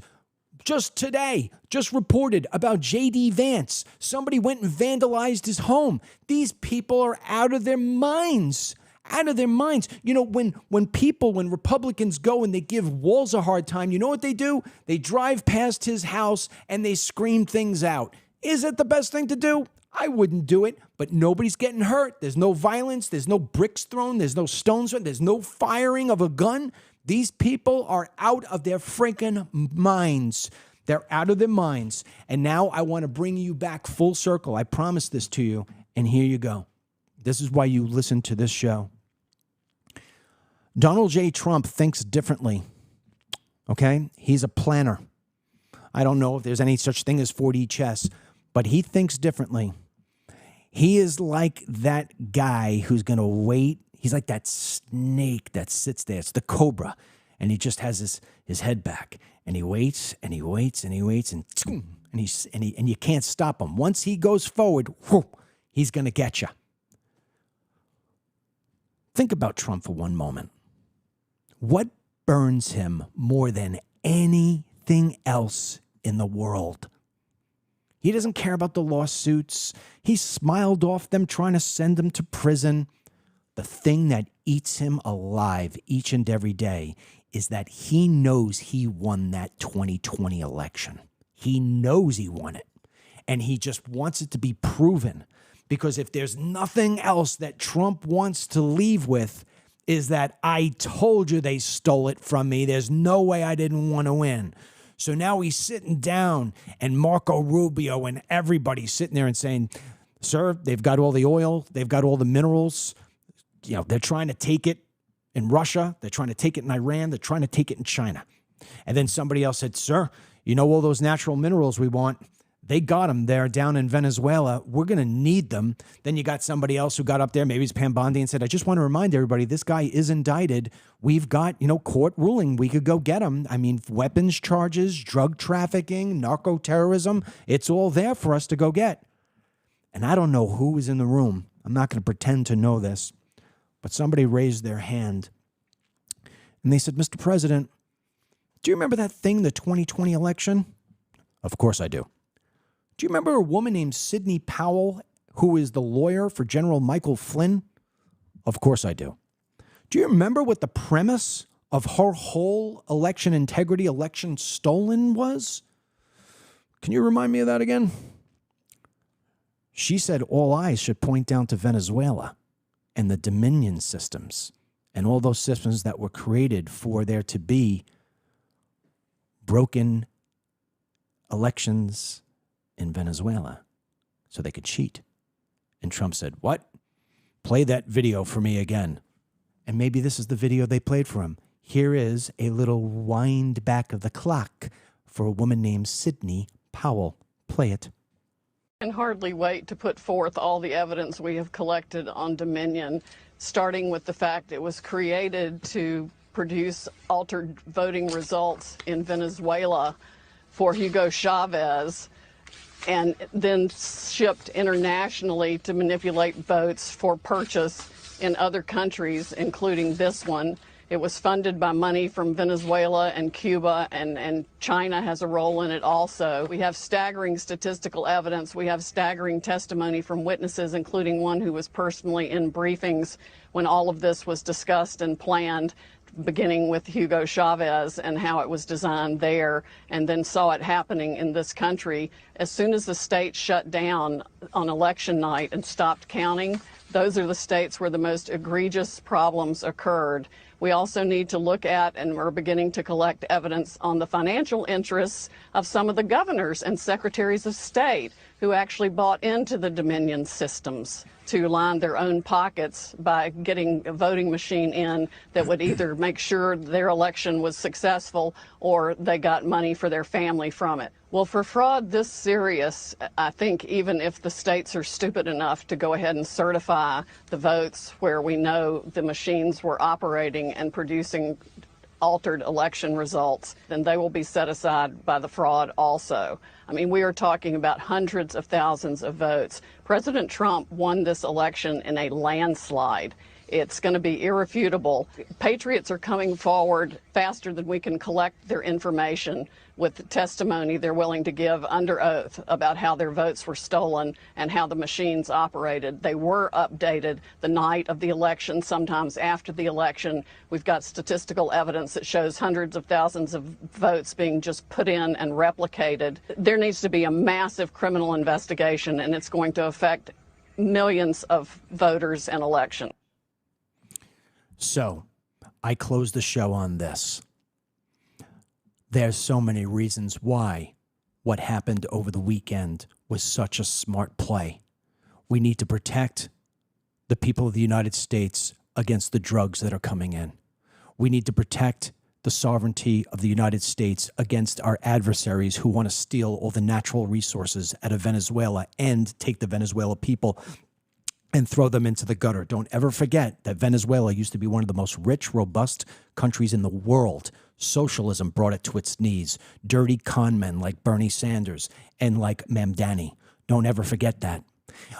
Just today, just reported about J.D. Vance. Somebody went and vandalized his home. These people are out of their minds. Out of their minds. You know, when Republicans go and they give Walz a hard time, you know what they do? They drive past his house and they scream things out. Is it the best thing to do? I wouldn't do it, but nobody's getting hurt. There's no violence. There's no bricks thrown. There's no stones thrown. There's no firing of a gun. These people are out of their freaking minds. They're out of their minds. And now I want to bring you back full circle. I promised this to you, and here you go. This is why you listen to this show. Donald J. Trump thinks differently, okay? He's a planner. I don't know if there's any such thing as 4D chess, but he thinks differently. He is like that guy who's going to wait. He's like that snake that sits there. It's the cobra. And he just has his head back. And he waits, and he waits, and he waits, and you can't stop him. Once he goes forward, whoop, he's going to get you. Think about Trump for one moment. What burns him more than anything else in the world? He doesn't care about the lawsuits. He smiled off them trying to send him to prison. The thing that eats him alive each and every day is that he knows he won that 2020 election. He knows he won it. And he just wants it to be proven. Because if there's nothing else that Trump wants to leave with, is that I told you they stole it from me. There's no way I didn't want to win. So now he's sitting down, and Marco Rubio and everybody's sitting there and saying, sir, they've got all the oil, they've got all the minerals. You know, they're trying to take it in Russia, they're trying to take it in Iran, they're trying to take it in China. And then somebody else said, sir, you know all those natural minerals we want? They got them there down in Venezuela. We're going to need them. Then you got somebody else who got up there, maybe it's Mamdani, and said, I just want to remind everybody, this guy is indicted. We've got, court ruling. We could go get him. I mean, weapons charges, drug trafficking, narco-terrorism. It's all there for us to go get. And I don't know who was in the room. I'm not going to pretend to know this. But somebody raised their hand. And they said, Mr. President, do you remember that thing, the 2020 election? Of course I do. Do you remember a woman named Sidney Powell, who is the lawyer for General Michael Flynn? Of course I do. Do you remember what the premise of her whole election integrity, election stolen was? Can you remind me of that again? She said all eyes should point down to Venezuela and the Dominion systems and all those systems that were created for there to be broken elections in Venezuela so they could cheat. And Trump said, what? Play that video for me again. And maybe this is the video they played for him. Here is a little wind back of the clock for a woman named Sidney Powell. Play it. I can hardly wait to put forth all the evidence we have collected on Dominion, starting with the fact it was created to produce altered voting results in Venezuela for Hugo Chavez, and then shipped internationally to manipulate votes for purchase in other countries, including this one. It was funded by money from Venezuela and Cuba, and China has a role in it also. We have staggering statistical evidence. We have staggering testimony from witnesses, including one who was personally in briefings when all of this was discussed and planned beginning with Hugo Chavez and how it was designed there, and then saw it happening in this country. As soon as the state shut down on election night and stopped counting, those are the states where the most egregious problems occurred. We also need to look at, and we're beginning to collect evidence on the financial interests of some of the governors and secretaries of state who actually bought into the Dominion systems to line their own pockets by getting a voting machine in that would either make sure their election was successful or they got money for their family from it. Well, for fraud this serious, I think even if the states are stupid enough to go ahead and certify the votes where we know the machines were operating and producing altered election results, then they will be set aside by the fraud also. I mean, we are talking about hundreds of thousands of votes. President Trump won this election in a landslide. It's going to be irrefutable. Patriots are coming forward faster than we can collect their information with testimony they're willing to give under oath about how their votes were stolen and how the machines operated. They were updated the night of the election, sometimes after the election. We've got statistical evidence that shows hundreds of thousands of votes being just put in and replicated. There needs to be a massive criminal investigation, and it's going to affect millions of voters and elections. So I close the show on this. There's so many reasons why what happened over the weekend was such a smart play. We need to protect the people of the United States against the drugs that are coming in. We need to protect the sovereignty of the United States against our adversaries who want to steal all the natural resources out of Venezuela and take the Venezuela people and throw them into the gutter. Don't ever forget that Venezuela used to be one of the most rich, robust countries in the world. Socialism brought it to its knees. Dirty con men like Bernie Sanders and like Mamdani. Don't ever forget that.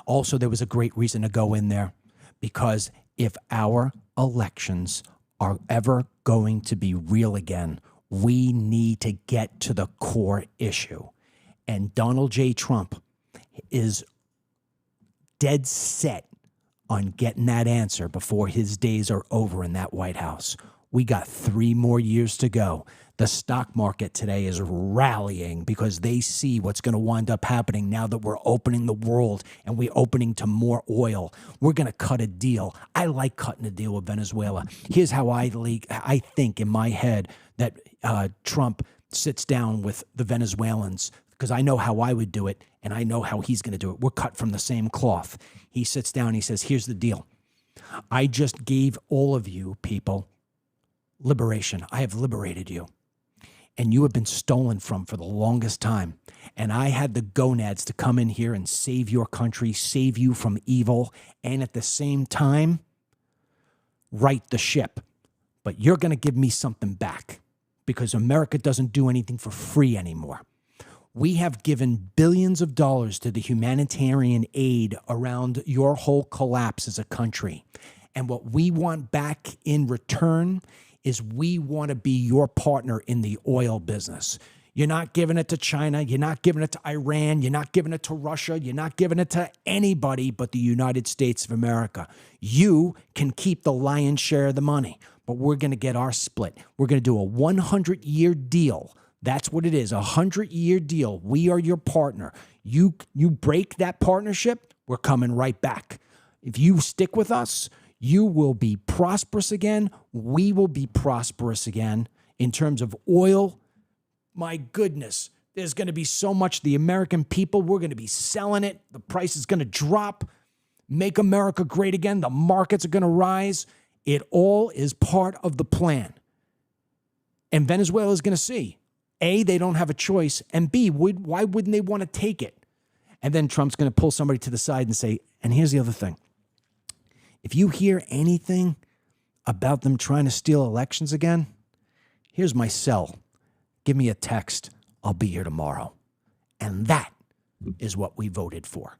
Also, there was a great reason to go in there, because if our elections are ever going to be real again, we need to get to the core issue. And Donald J. Trump is dead set on getting that answer before his days are over in that White House. We got 3 more years to go. The stock market today is rallying because they see what's going to wind up happening now that we're opening the world and we're opening to more oil. We're going to cut a deal. I like cutting a deal with Venezuela. Here's how I think in my head that Trump sits down with the Venezuelans, because I know how I would do it, and I know how he's going to do it. We're cut from the same cloth. He sits down and he says, here's the deal. I just gave all of you people liberation. I have liberated you. And you have been stolen from for the longest time. And I had the gonads to come in here and save your country, save you from evil, and at the same time, right the ship. But you're going to give me something back, because America doesn't do anything for free anymore. We have given billions of dollars to the humanitarian aid around your whole collapse as a country. And what we want back in return is we want to be your partner in the oil business. You're not giving it to China. You're not giving it to Iran. You're not giving it to Russia. You're not giving it to anybody but the United States of America. You can keep the lion's share of the money, but we're going to get our split. We're going to do a 100-year deal. That's what it is, a 100-year deal. We are your partner. You break that partnership, we're coming right back. If you stick with us, you will be prosperous again. We will be prosperous again in terms of oil. My goodness, there's going to be so much. The American people, we're going to be selling it. The price is going to drop. Make America great again. The markets are going to rise. It all is part of the plan. And Venezuela is going to see, A, they don't have a choice, and B, why wouldn't they want to take it? And then Trump's going to pull somebody to the side and say, and here's the other thing. If you hear anything about them trying to steal elections again, here's my cell. Give me a text. I'll be here tomorrow. And that is what we voted for.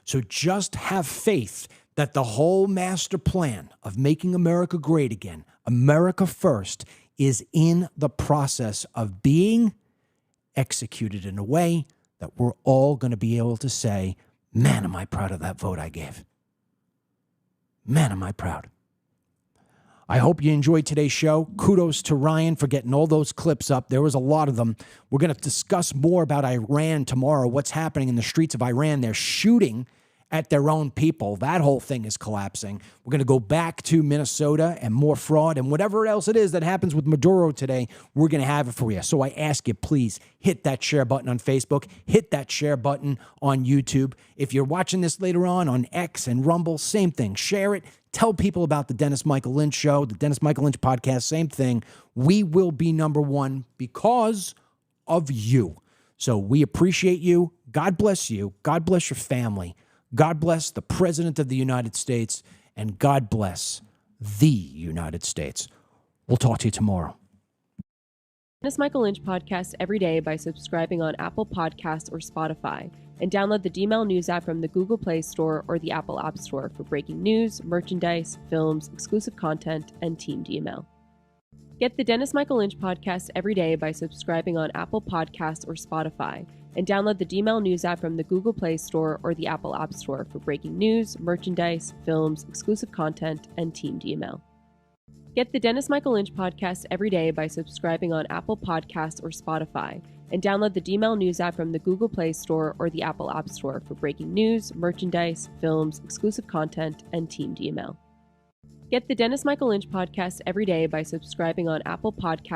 So just have faith that the whole master plan of making America great again, America first, is in the process of being executed in a way that we're all going to be able to say, man, am I proud of that vote I gave. Man, am I proud. I hope you enjoyed today's show. Kudos to Ryan for getting all those clips up. There was a lot of them. We're going to discuss more about Iran tomorrow, what's happening in the streets of Iran. They're shooting at their own people. That whole thing is collapsing. We're going to go back to Minnesota and more fraud and whatever else it is that happens with Maduro today, we're going to have it for you. So I ask you, please hit that share button on Facebook, hit that share button on YouTube. If you're watching this later on X and Rumble, same thing. Share it. Tell people about the Dennis Michael Lynch Show, the Dennis Michael Lynch Podcast, same thing. We will be number one because of you. So we appreciate you. God bless you. God bless your family. God bless the President of the United States, and God bless the United States. We'll talk to you tomorrow. Dennis Michael Lynch podcast every day by subscribing on Apple Podcasts or Spotify, and download the DML News app from the Google Play Store or the Apple App Store for breaking news, merchandise, films, exclusive content, and Team DML. Get the Dennis Michael Lynch podcast every day by subscribing on Apple Podcasts or Spotify, and download the DML News app from the Google Play Store or the Apple App Store for breaking news, merchandise, films, exclusive content, and Team DML. Get the Dennis Michael Lynch podcast every day by subscribing on Apple Podcasts or Spotify, and download the DML News app from the Google Play Store or the Apple App Store for breaking news, merchandise, films, exclusive content, and Team DML. Get the Dennis Michael Lynch podcast every day by subscribing on Apple Podcasts